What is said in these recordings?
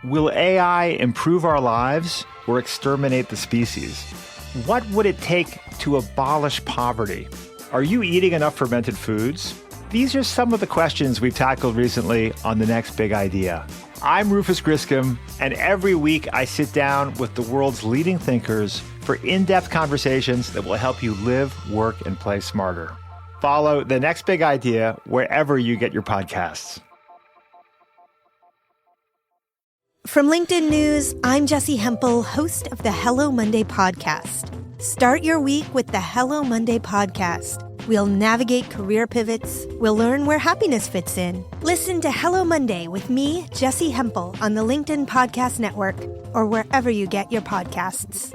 Will AI improve our lives or exterminate the species? What would it take to abolish poverty? Are you eating enough fermented foods? These are some of the questions we've tackled recently on The Next Big Idea. I'm Rufus Griscom, and every week I sit down with the world's leading thinkers for in-depth conversations that will help you live, work, and play smarter. Follow The Next Big Idea wherever you get your podcasts. From LinkedIn News, I'm Jessie Hempel, host of the Hello Monday podcast. Start your week with the Hello Monday podcast. We'll navigate career pivots. We'll learn where happiness fits in. Listen to Hello Monday with me, Jessie Hempel, on the LinkedIn Podcast Network or wherever you get your podcasts.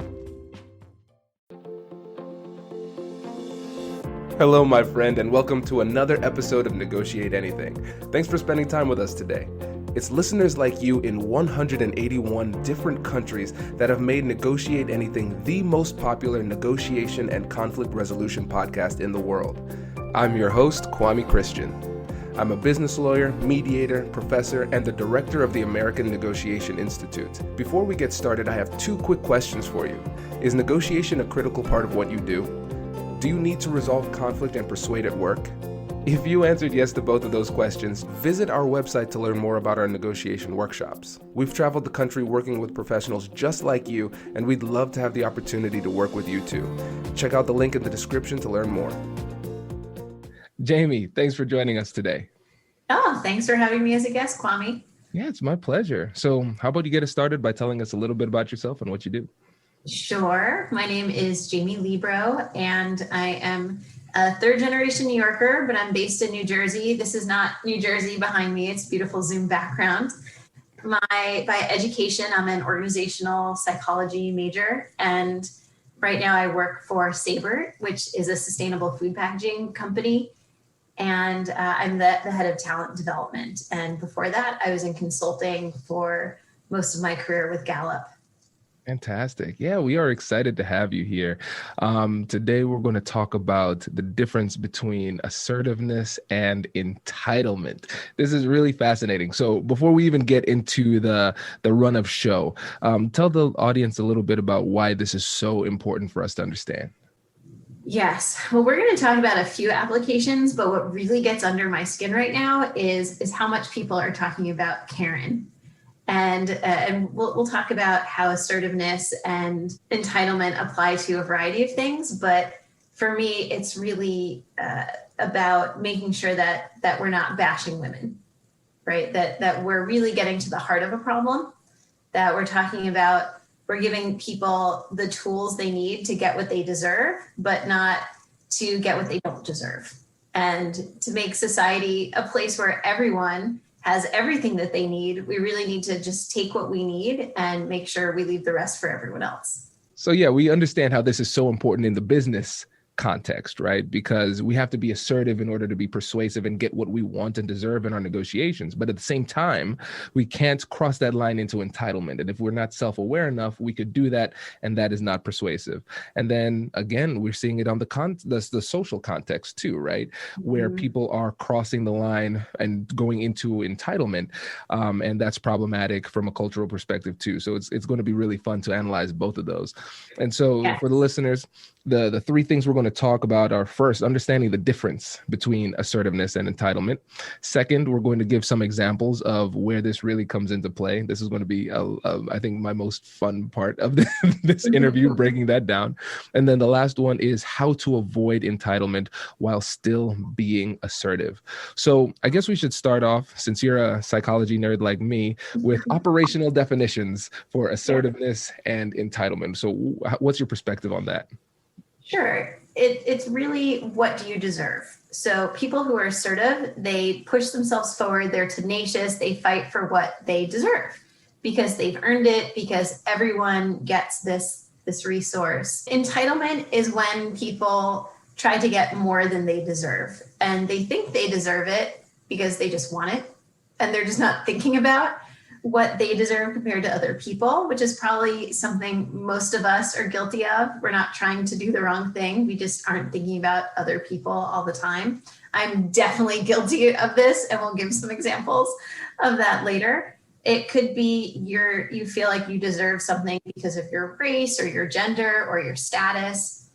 Hello, my friend, and welcome to another episode of Negotiate Anything. Thanks for spending time with us today. It's listeners like you in 181 different countries that have made Negotiate Anything the most popular negotiation and conflict resolution podcast in the world. I'm your host, Kwame Christian. I'm a business lawyer, mediator, professor, and the director of the American Negotiation Institute. Before we get started, I have two quick questions for you. Is negotiation a critical part of what you do? Do you need to resolve conflict and persuade at work? If you answered yes to both of those questions, visit our website to learn more about our negotiation workshops. We've traveled the country working with professionals just like you, and we'd love to have the opportunity to work with you too. Check out the link in the description to learn more. Jamie, thanks for joining us today. Oh, thanks for having me as a guest, Kwame. Yeah, it's my pleasure. So how about you get us started by telling us a little bit about yourself and what you do? Sure. My name is Jamie Librot, and I am a third-generation New Yorker, but I'm based in New Jersey. This is not New Jersey behind me. It's a beautiful Zoom background. By education, I'm an organizational psychology major, and right now I work for Sabert, which is a sustainable food packaging company, and I'm the head of talent development. And before that, I was in consulting for most of my career with Gallup. Fantastic. Yeah, we are excited to have you here. Today, we're going to talk about the difference between assertiveness and entitlement. This is really fascinating. So before we even get into the run of show, tell the audience a little bit about why this is so important for us to understand. Yes. Well, we're going to talk about a few applications, but what really gets under my skin right now is how much people are talking about Karen. And we'll talk about how assertiveness and entitlement apply to a variety of things. But for me, it's really about making sure that we're not bashing women, right? That we're really getting to the heart of a problem, that we're talking about, we're giving people the tools they need to get what they deserve, but not to get what they don't deserve. And to make society a place where everyone has everything that they need, we really need to just take what we need and make sure we leave the rest for everyone else. So yeah, we understand how this is so important in the business context, right? Because we have to be assertive in order to be persuasive and get what we want and deserve in our negotiations. But at the same time, we can't cross that line into entitlement. And if we're not self-aware enough, we could do that, and that is not persuasive. And then again, we're seeing it on the social context too, right? Where people are crossing the line and going into entitlement, and that's problematic from a cultural perspective too. So it's going to be really fun to analyze both of those. And so for the listeners, the three things we're going to talk about are, first, understanding the difference between assertiveness and entitlement. Second, we're going to give some examples of where this really comes into play. This is going to be, I think, my most fun part of this interview, breaking that down. And then the last one is how to avoid entitlement while still being assertive. So I guess we should start off, since you're a psychology nerd like me, with operational definitions for assertiveness and entitlement. So what's your perspective on that? Sure. It's really, what do you deserve? So people who are assertive, they push themselves forward, they're tenacious, they fight for what they deserve because they've earned it, because everyone gets this resource. Entitlement is when people try to get more than they deserve, and they think they deserve it because they just want it, and they're just not thinking about what they deserve compared to other people, which is probably something most of us are guilty of. We're not trying to do the wrong thing. We just aren't thinking about other people all the time. I'm definitely guilty of this, and we'll give some examples of that later. It could be you feel like you deserve something because of your race or your gender or your status,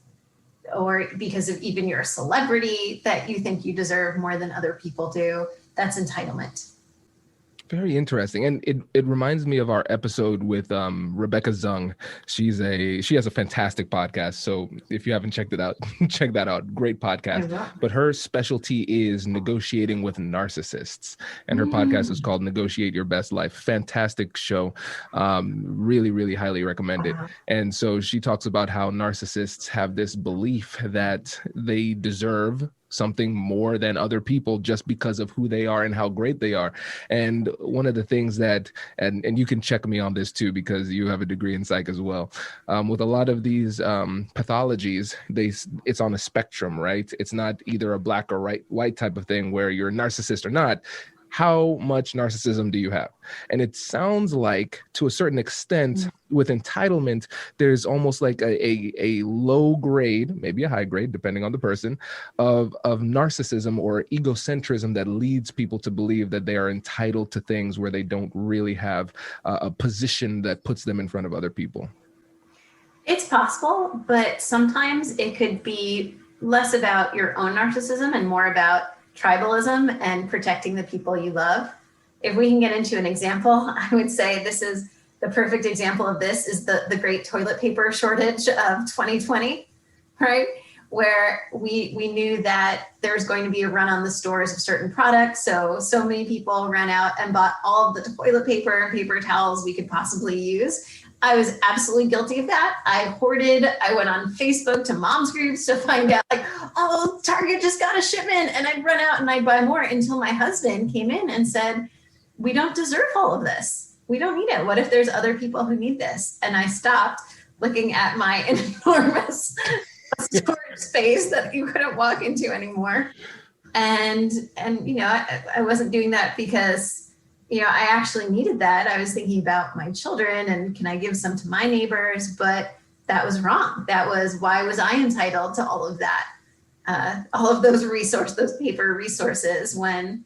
or because of even you're a celebrity that you think you deserve more than other people do. That's entitlement. Very interesting. And it reminds me of our episode with Rebecca Zung. She has a fantastic podcast. So if you haven't checked it out, check that out. Great podcast. But her specialty is negotiating with narcissists. And her podcast is called Negotiate Your Best Life. Fantastic show. Really, really highly recommend it. And so she talks about how narcissists have this belief that they deserve something more than other people just because of who they are and how great they are. And one of the things that, and you can check me on this too, because you have a degree in psych as well. With a lot of these pathologies, it's on a spectrum, right? It's not either a black or white type of thing where you're a narcissist or not. How much narcissism do you have? And it sounds like, to a certain extent, with entitlement, there's almost like a low grade, maybe a high grade, depending on the person, of narcissism or egocentrism that leads people to believe that they are entitled to things where they don't really have a position that puts them in front of other people. It's possible, but sometimes it could be less about your own narcissism and more about tribalism and protecting the people you love. If we can get into an example, I would say this is the perfect example of this is the great toilet paper shortage of 2020, right? Where we knew that there was going to be a run on the stores of certain products. So many people ran out and bought all of the toilet paper and paper towels we could possibly use. I was absolutely guilty of that. I hoarded. I went on Facebook to moms groups to find out, like, oh, Target just got a shipment. And I'd run out and I'd buy more until my husband came in and said, we don't deserve all of this. We don't need it. What if there's other people who need this? And I stopped looking at my enormous storage space that you couldn't walk into anymore. And I wasn't doing that because I actually needed that. I was thinking about my children and can I give some to my neighbors? But that was wrong. That was, why was I entitled to all of that? All of those paper resources, when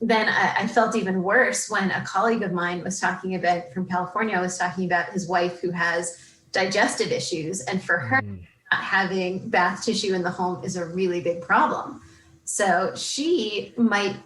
then I felt even worse when a colleague of mine from California was talking about his wife who has digestive issues. And for her, not having bath tissue in the home is a really big problem. So she might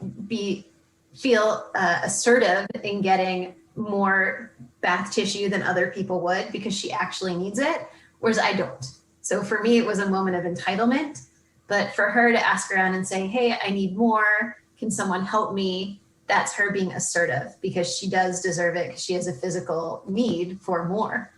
feel assertive in getting more bath tissue than other people would because she actually needs it, whereas I don't. So for me, it was a moment of entitlement, but for her to ask around and say, hey, I need more, can someone help me? That's her being assertive because she does deserve it because she has a physical need for more.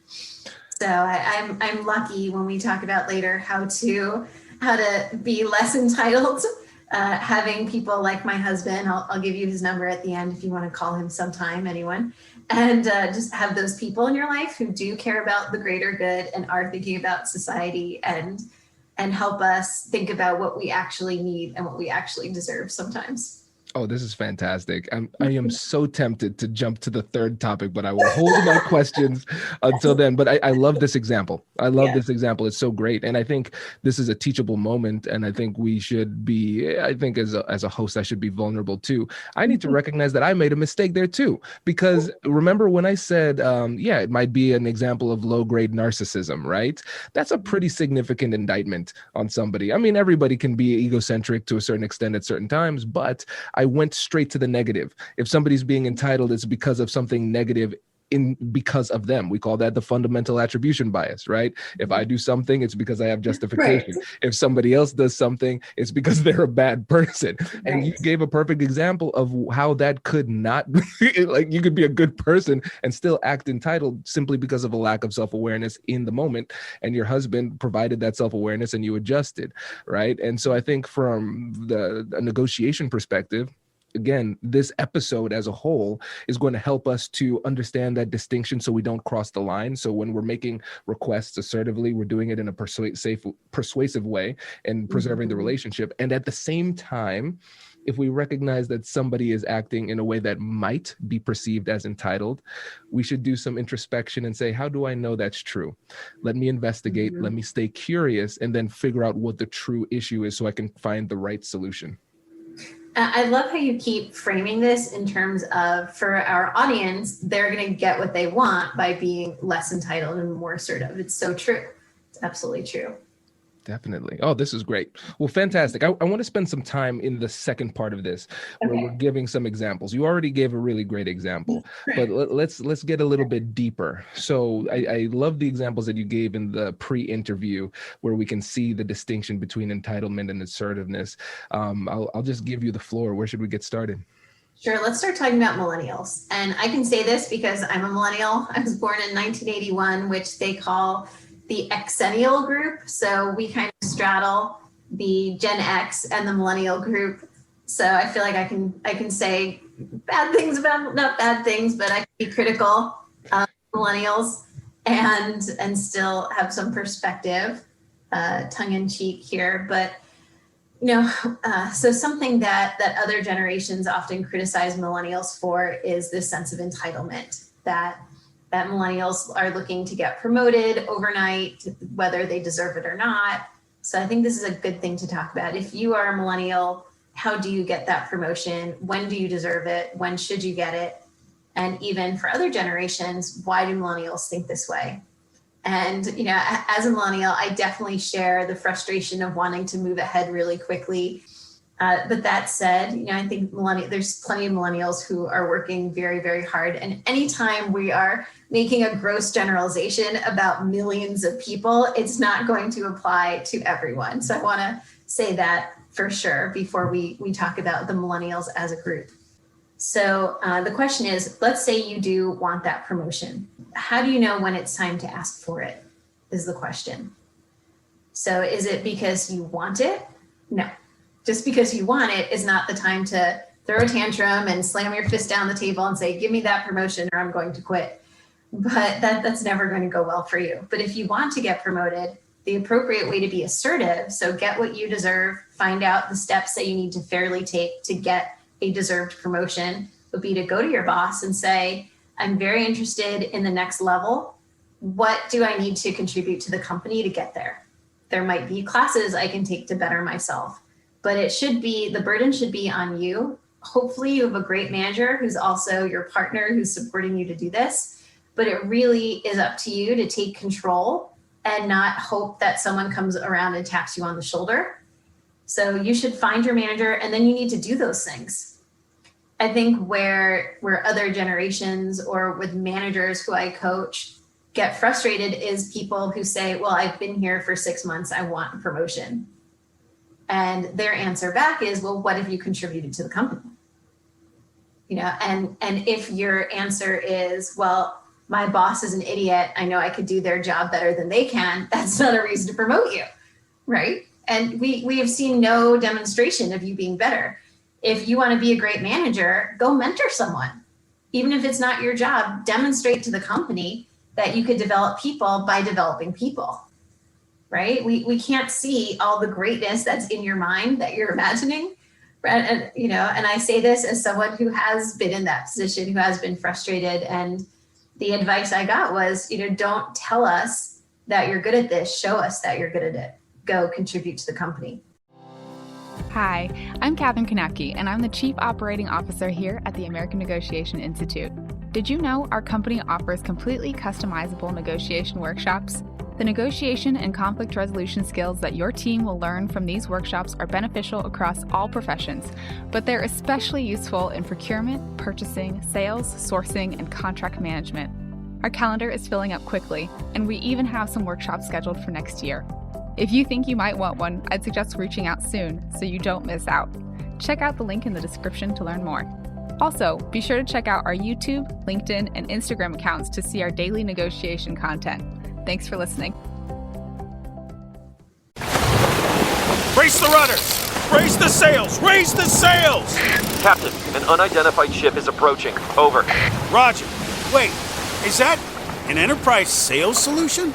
So I'm lucky when we talk about later how to be less entitled. Having people like my husband, I'll give you his number at the end if you want to call him sometime, anyone, and just have those people in your life who do care about the greater good and are thinking about society and help us think about what we actually need and what we actually deserve sometimes. Oh, this is fantastic. I am so tempted to jump to the third topic, but I will hold my questions until then. But I love this example. I love this example. It's so great. And I think this is a teachable moment. And I think we should be, as a host, I should be vulnerable too. I need to recognize that I made a mistake there too. Because remember when I said, it might be an example of low-grade narcissism, right? That's a pretty significant indictment on somebody. I mean, everybody can be egocentric to a certain extent at certain times, but I went straight to the negative. If somebody's being entitled, it's because of something negative because of them. We call that the fundamental attribution bias, right? If I do something, it's because I have justification. Right. If somebody else does something, it's because they're a bad person. Right. And you gave a perfect example of how that could not, like you could be a good person and still act entitled simply because of a lack of self-awareness in the moment. And your husband provided that self-awareness and you adjusted, right? And so I think from the negotiation perspective, again, this episode as a whole is going to help us to understand that distinction so we don't cross the line. So when we're making requests assertively, we're doing it in a persuasive way and preserving the relationship. And at the same time, if we recognize that somebody is acting in a way that might be perceived as entitled, we should do some introspection and say, how do I know that's true? Let me investigate, let me stay curious, and then figure out what the true issue is so I can find the right solution. I love how you keep framing this in terms of, for our audience, they're going to get what they want by being less entitled and more assertive. It's so true. It's absolutely true. Definitely. Oh, this is great. Well, fantastic. I want to spend some time in the second part of this where we're giving some examples. You already gave a really great example, but let's get a little bit deeper. So I love the examples that you gave in the pre-interview where we can see the distinction between entitlement and assertiveness. I'll just give you the floor. Where should we get started? Sure. Let's start talking about millennials. And I can say this because I'm a millennial. I was born in 1981, which they call the Xennial group. So we kind of straddle the Gen X and the millennial group. So I feel like I can say bad things about, not bad things, but I can be critical of millennials and still have some perspective, tongue in cheek here. But, so something that other generations often criticize millennials for is this sense of entitlement, that millennials are looking to get promoted overnight, whether they deserve it or not. So I think this is a good thing to talk about. If you are a millennial, how do you get that promotion? When do you deserve it? When should you get it? And even for other generations, why do millennials think this way? And, as a millennial, I definitely share the frustration of wanting to move ahead really quickly. But that said, I think there's plenty of millennials who are working very, very hard. And anytime we are making a gross generalization about millions of people, it's not going to apply to everyone. So I want to say that for sure before we talk about the millennials as a group. So the question is, let's say you do want that promotion. How do you know when it's time to ask for it is the question. So is it because you want it? No. Just because you want it is not the time to throw a tantrum and slam your fist down the table and say, give me that promotion or I'm going to quit. But that's never going to go well for you. But if you want to get promoted, the appropriate way to be assertive, so get what you deserve, find out the steps that you need to fairly take to get a deserved promotion, would be to go to your boss and say, I'm very interested in the next level. What do I need to contribute to the company to get there? There might be classes I can take to better myself. But the burden should be on you. Hopefully you have a great manager who's also your partner who's supporting you to do this. But it really is up to you to take control and not hope that someone comes around and taps you on the shoulder. So you should find your manager and then you need to do those things. I think where other generations or with managers who I coach get frustrated is people who say, well, I've been here for 6 months, I want a promotion. And their answer back is, well, what have you contributed to the company? And if your answer is, well, my boss is an idiot, I know I could do their job better than they can, that's not a reason to promote you, right? And we have seen no demonstration of you being better. If you want to be a great manager, go mentor someone. Even if it's not your job, demonstrate to the company that you could develop people by developing people. Right? We can't see all the greatness that's in your mind that you're imagining. And, and I say this as someone who has been in that position, who has been frustrated. And the advice I got was, don't tell us that you're good at this. Show us that you're good at it. Go contribute to the company. Hi, I'm Katherine Kanapke, and I'm the Chief Operating Officer here at the American Negotiation Institute. Did you know our company offers completely customizable negotiation workshops? The negotiation and conflict resolution skills that your team will learn from these workshops are beneficial across all professions, but they're especially useful in procurement, purchasing, sales, sourcing, and contract management. Our calendar is filling up quickly, and we even have some workshops scheduled for next year. If you think you might want one, I'd suggest reaching out soon so you don't miss out. Check out the link in the description to learn more. Also, be sure to check out our YouTube, LinkedIn, and Instagram accounts to see our daily negotiation content. Thanks for listening. Brace the rudders! Raise the sails! Raise the sails! Captain, an unidentified ship is approaching. Over. Roger. Wait, is that an enterprise sales solution?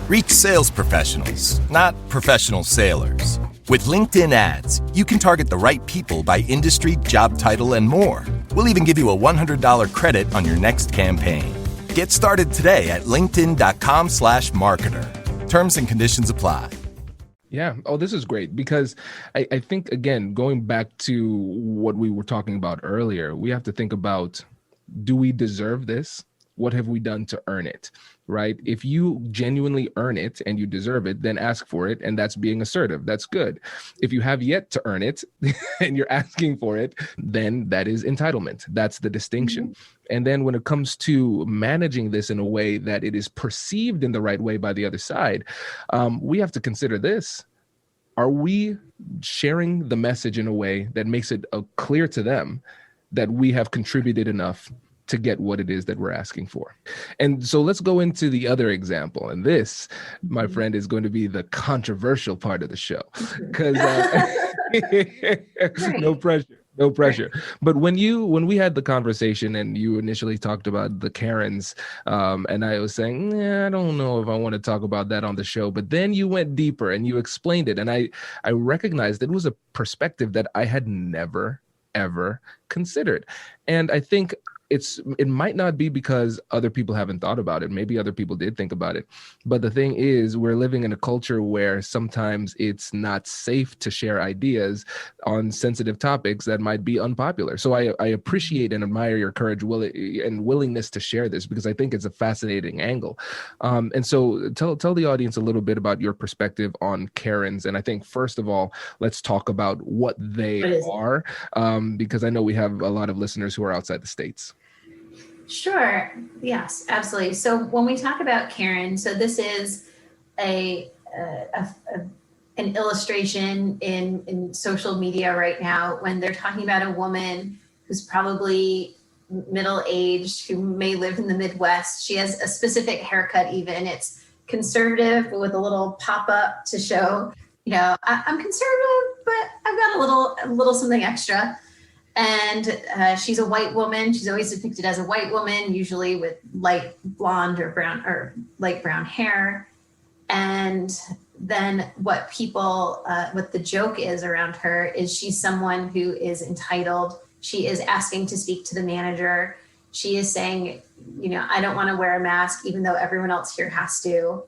Reach sales professionals, not professional sailors. With LinkedIn ads, you can target the right people by industry, job title, and more. We'll even give you a $100 credit on your next campaign. Get started today at linkedin.com/marketer. Terms and conditions apply. Yeah. Oh, this is great because I think, again, going back to what we were talking about earlier, we have to think about, do we deserve this? What have we done to earn it? Right? If you genuinely earn it and you deserve it, then ask for it. And that's being assertive. That's good. If you have yet to earn it and you're asking for it, then that is entitlement. That's the distinction. And then when it comes to managing this in a way that it is perceived in the right way by the other side, we have to consider this. Are we sharing the message in a way that makes it clear to them that we have contributed enough to get what it is that we're asking for? And so let's go into the other example. And this, my friend, is going to be the controversial part of the show, because no pressure. No pressure. But when we had the conversation and you initially talked about the Karens, and I was saying, I don't know if I want to talk about that on the show. But then you went deeper and you explained it. And I recognized it was a perspective that I had never, ever considered. And I think it might not be because other people haven't thought about it. Maybe other people did think about it. But the thing is, we're living in a culture where sometimes it's not safe to share ideas on sensitive topics that might be unpopular. So I appreciate and admire your courage and willingness to share this, because I think it's a fascinating angle. And so tell the audience a little bit about your perspective on Karens. And I think, first of all, let's talk about what they are, because I know we have a lot of listeners who are outside the States. Sure. Yes, absolutely. So when we talk about Karen, so this is an illustration in social media right now when they're talking about a woman who's probably middle-aged, who may live in the Midwest. She has a specific haircut even. It's conservative with a little pop-up to show, I'm conservative, but I've got a little something extra. And she's a white woman. She's always depicted as a white woman, usually with light blonde or brown or light brown hair. And then what the joke is around her is she's someone who is entitled. She is asking to speak to the manager. She is saying, I don't want to wear a mask, even though everyone else here has to.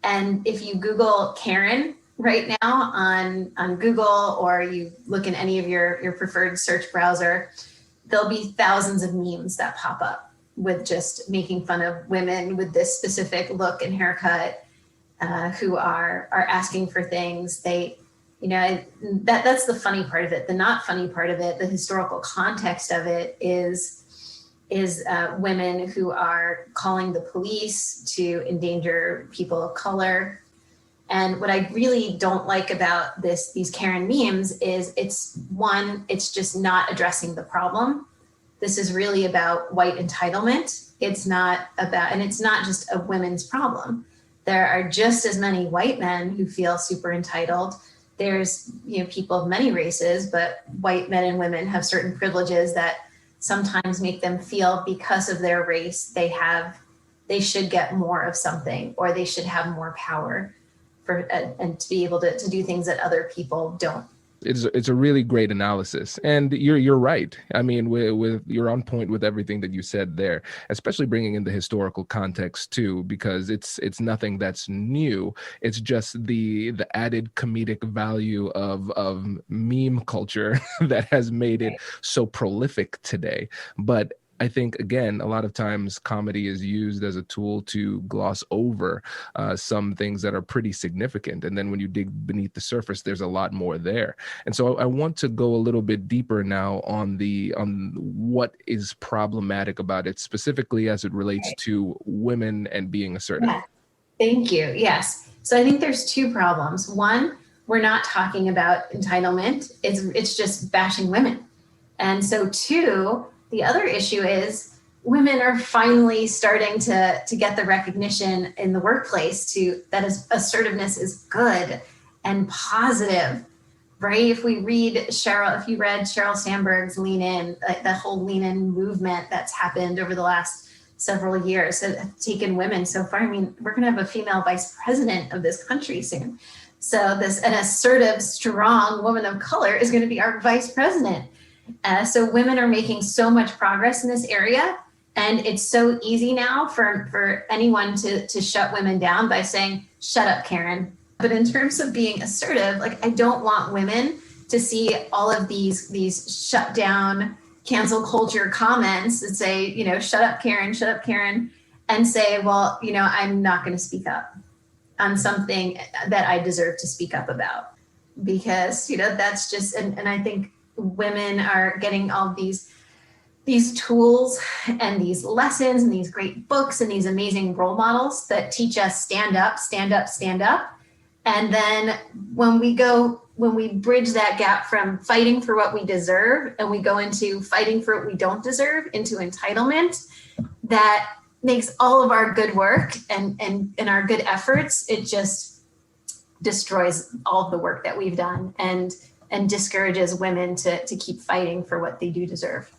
And if you Google Karen right now on Google, or you look in any of your preferred search browser, there'll be thousands of memes that pop up with just making fun of women with this specific look and haircut, who are asking for things. That's the funny part of it. The not funny part of it, the historical context of it is women who are calling the police to endanger people of color. And what I really don't like about these Karen memes is it's just not addressing the problem. This is really about white entitlement. It's not just a women's problem. There are just as many white men who feel super entitled. There's, people of many races, but white men and women have certain privileges that sometimes make them feel, because of their race, they should get more of something, or they should have more power. And to be able to do things that other people don't. It's a really great analysis, and you're right. I mean, with you're on point with everything that you said there, especially bringing in the historical context too, because it's nothing that's new. It's just the added comedic value of meme culture that has made it so prolific today. But I think, again, a lot of times comedy is used as a tool to gloss over some things that are pretty significant. And then when you dig beneath the surface, there's a lot more there. And so I want to go a little bit deeper now on what is problematic about it, specifically as it relates to women and being assertive. Yeah. Thank you. Yes. So I think there's two problems. One, we're not talking about entitlement. It's just bashing women. And so two, the other issue is women are finally starting to get the recognition in the workplace that assertiveness is good and positive, right? If you read Sheryl Sandberg's Lean In, that whole Lean In movement that's happened over the last several years, have taken women so far. I mean, we're going to have a female vice president of this country soon. So an assertive, strong woman of color is going to be our vice president. So women are making so much progress in this area, and it's so easy now for anyone to shut women down by saying, "Shut up, Karen. But in terms of being assertive, like, I don't want women to see all of these shut down, cancel culture comments that say, you know, shut up, Karen, and say, well, you know, I'm not going to speak up on something that I deserve to speak up about. Because, you know, that's just, and I think women are getting all these tools and these lessons and these great books and these amazing role models that teach us stand up. And then when we bridge that gap from fighting for what we deserve and we go into fighting for what we don't deserve, into entitlement, that makes all of our good work and our good efforts, it just destroys all of the work that we've done and discourages women to keep fighting for what they do deserve.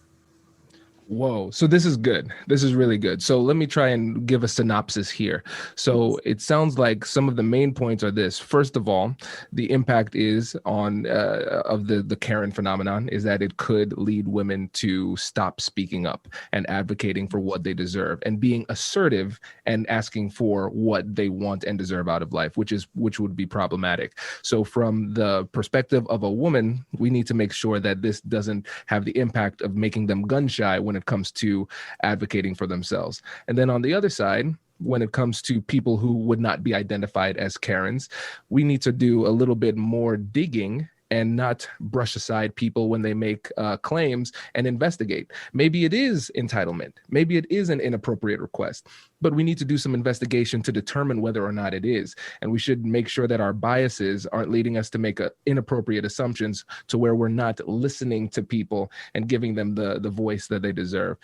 Whoa. So this is good. This is really good. So let me try and give a synopsis here. So it sounds like some of the main points are this. First of all, the impact is on of the Karen phenomenon is that it could lead women to stop speaking up and advocating for what they deserve and being assertive and asking for what they want and deserve out of life, which would be problematic. So from the perspective of a woman, we need to make sure that this doesn't have the impact of making them gun shy when it comes to advocating for themselves. And then on the other side, when it comes to people who would not be identified as Karens, we need to do a little bit more digging and not brush aside people when they make claims and investigate. Maybe it is entitlement. Maybe it is an inappropriate request, but we need to do some investigation to determine whether or not it is. And we should make sure that our biases aren't leading us to make inappropriate assumptions to where we're not listening to people and giving them the voice that they deserve.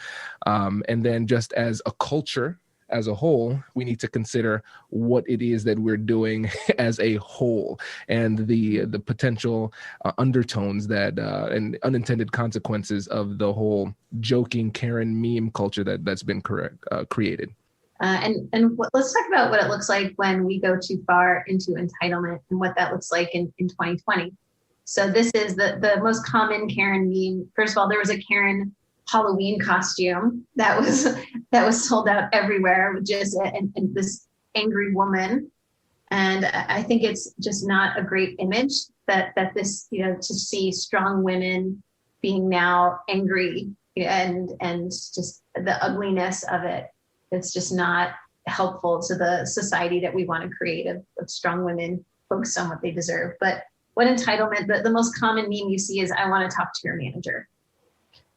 And then just as a culture, as a whole, we need to consider what it is that we're doing as a whole and the potential undertones that and unintended consequences of the whole joking Karen meme culture that's been created. Let's talk about what it looks like when we go too far into entitlement and what that looks like in 2020. So this is the most common Karen meme. First of all, there was a Karen Halloween costume that was sold out everywhere with just and this angry woman. And I think it's just not a great image that this, you know, to see strong women being now angry and just the ugliness of it. It's just not helpful to the society that we want to create of strong women focused on what they deserve. But what entitlement, the most common meme you see is, I want to talk to your manager.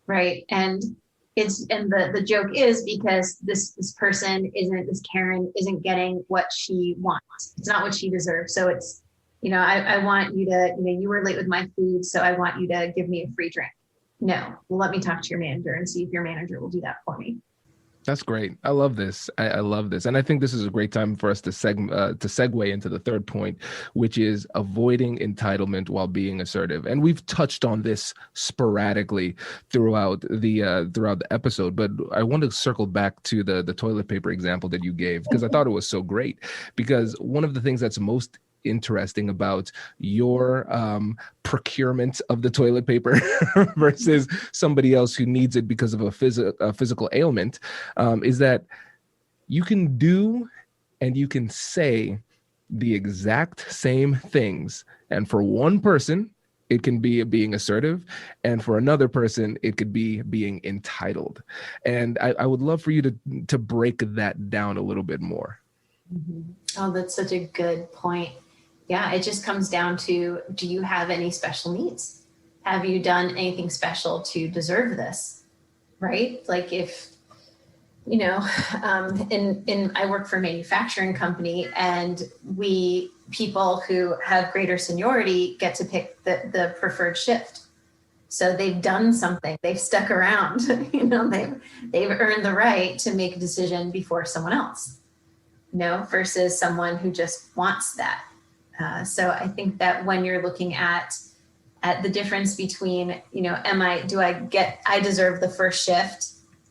Right. And the joke is because this person this Karen isn't getting what she wants. It's not what she deserves. So it's, you know, I want you to, you know, you were late with my food, so I want you to give me a free drink. No, well, let me talk to your manager and see if your manager will do that for me. That's great. I love this. I love this. And I think this is a great time for us to segue into the third point, which is avoiding entitlement while being assertive. And we've touched on this sporadically throughout the episode, but I want to circle back to the toilet paper example that you gave, because I thought it was so great. Because one of the things that's most interesting about your procurement of the toilet paper versus somebody else who needs it because of a physical ailment is that you can do and you can say the exact same things. And for one person, it can be being assertive. And for another person, it could be being entitled. And I would love for you to break that down a little bit more. Mm-hmm. Oh, that's such a good point. Yeah, it just comes down to, do you have any special needs? Have you done anything special to deserve this? Right? Like if, you know, I work for a manufacturing company, and people who have greater seniority get to pick the preferred shift. So they've done something, they've stuck around, you know, they've earned the right to make a decision before someone else, you know, versus someone who just wants that. So I think that when you're looking at the difference between, you know, I deserve the first shift.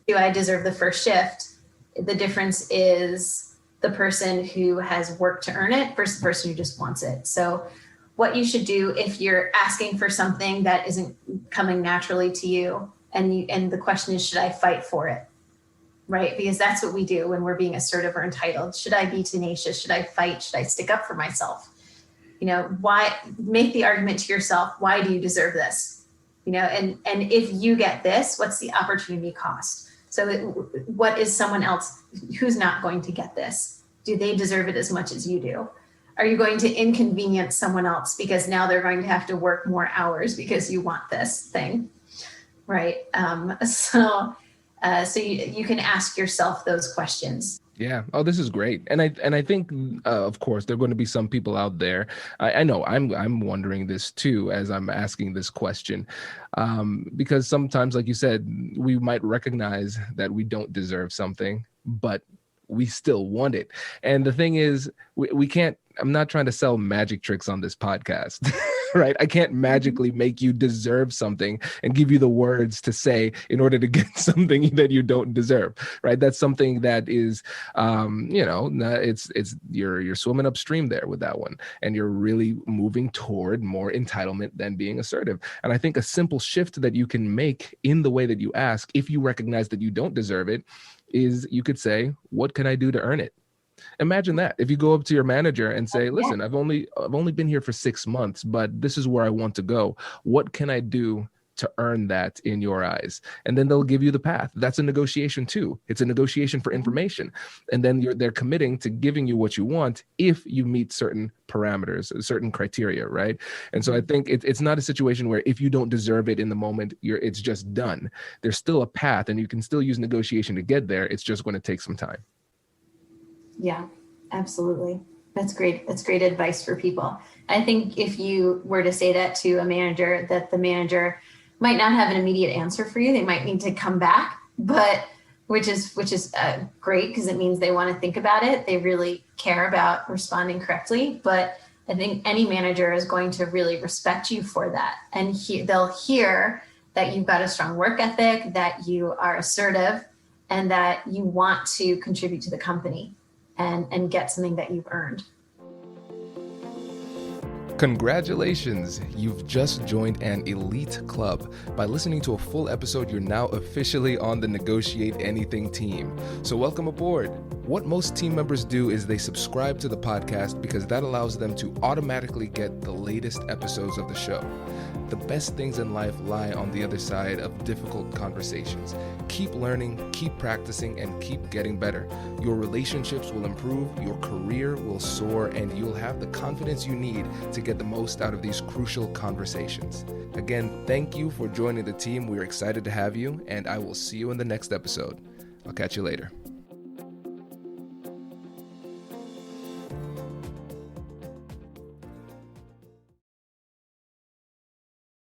Do I deserve the first shift? The difference is the person who has worked to earn it versus the person who just wants it. So what you should do if you're asking for something that isn't coming naturally to you, and the question is, should I fight for it? Right? Because that's what we do when we're being assertive or entitled. Should I be tenacious? Should I fight? Should I stick up for myself? why, make the argument to yourself, why do you deserve this? And if you get this, what's the opportunity cost? So what is someone else who's not going to get this? Do they deserve it as much as you do? Are you going to inconvenience someone else because now they're going to have to work more hours because you want this thing, right? So you can ask yourself those questions. Yeah. Oh, this is great. And I think, of course, there are going to be some people out there. I know I'm wondering this too, as I'm asking this question, because sometimes, like you said, we might recognize that we don't deserve something, but we still want it. And the thing is, we can't, I'm not trying to sell magic tricks on this podcast. Right? I can't magically make you deserve something and give you the words to say in order to get something that you don't deserve. Right? That's something that is, it's you're swimming upstream there with that one, and you're really moving toward more entitlement than being assertive. And I think a simple shift that you can make in the way that you ask, if you recognize that you don't deserve it, is you could say, "What can I do to earn it?" Imagine that. If you go up to your manager and say, listen, I've only been here for 6 months, but this is where I want to go. What can I do to earn that in your eyes? And then they'll give you the path. That's a negotiation too. It's a negotiation for information. And then they're committing to giving you what you want if you meet certain parameters, certain criteria, right? And so I think it's not a situation where if you don't deserve it in the moment, it's just done. There's still a path, and you can still use negotiation to get there. It's just going to take some time. Yeah, absolutely. That's great. That's great advice for people. I think if you were to say that to a manager, that the manager might not have an immediate answer for you. They might need to come back, but which is great, because it means they want to think about it. They really care about responding correctly. But I think any manager is going to really respect you for that. And they'll hear that you've got a strong work ethic, that you are assertive, and that you want to contribute to the company and get something that you've earned. Congratulations, you've just joined an elite club. By listening to a full episode, you're now officially on the Negotiate Anything team. So welcome aboard. What most team members do is they subscribe to the podcast because that allows them to automatically get the latest episodes of the show. The best things in life lie on the other side of difficult conversations. Keep learning, keep practicing, and keep getting better. Your relationships will improve, your career will soar, and you'll have the confidence you need to get the most out of these crucial conversations. Again, thank you for joining the team. We're excited to have you, and I will see you in the next episode. I'll catch you later.